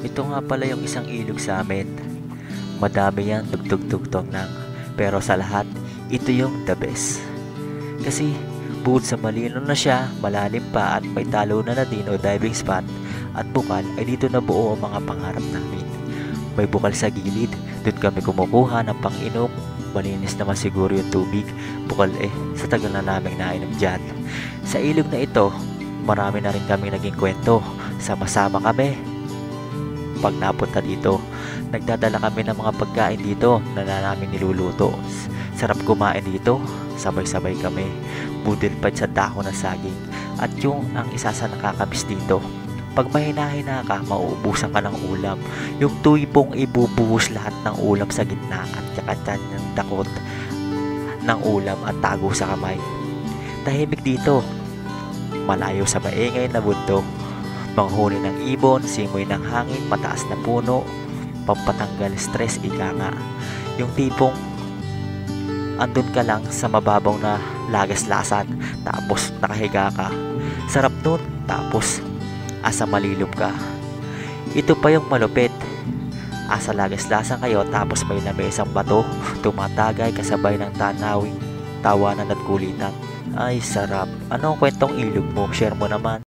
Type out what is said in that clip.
Ito nga pala yung isang ilog sa amin. Madami yan, tugtog-tugtog lang. Pero sa lahat, ito yung the best. Kasi bukod sa malino na siya, malalim pa at may talunan na din o diving spot at bukal ay dito na buo ang mga pangarap namin. May bukal sa gilid, doon kami kumukuha ng pang-inom. Malinis naman siguro yung tubig, bukal sa tagal na namin nainom dyan. Sa ilog na ito, marami na rin kami naging kwento. Sama-sama kami. Pag napunta dito, nagdadala kami ng mga pagkain dito na namin niluluto. Sarap kumain dito, sabay-sabay kami. Budil pa sa dahon ng saging. At yung ang isa sa nakakamiss dito, pag mahina-hina ka, mauubusan ka ng ulam. Yung tuypong ibubuhos lahat ng ulam sa gitna at yakatan ng dakot ng ulam at tago sa kamay. Tahimik dito, malayo sa maingay na bundok. Manghuni ng ibon, simoy ng hangin, mataas na puno, pampatanggal stress, ika nga. Yung tipong andun ka lang sa mababaw na lagaslasan, tapos nakahiga ka. Sarap nun, tapos asa malilom ka. Ito pa yung malupit. Asa lagaslasan kayo, tapos may lamesang bato, tumatagay kasabay ng tanawing tawanan at kulitan. Ay sarap. Ano ang kwentong ilog mo? Share mo naman.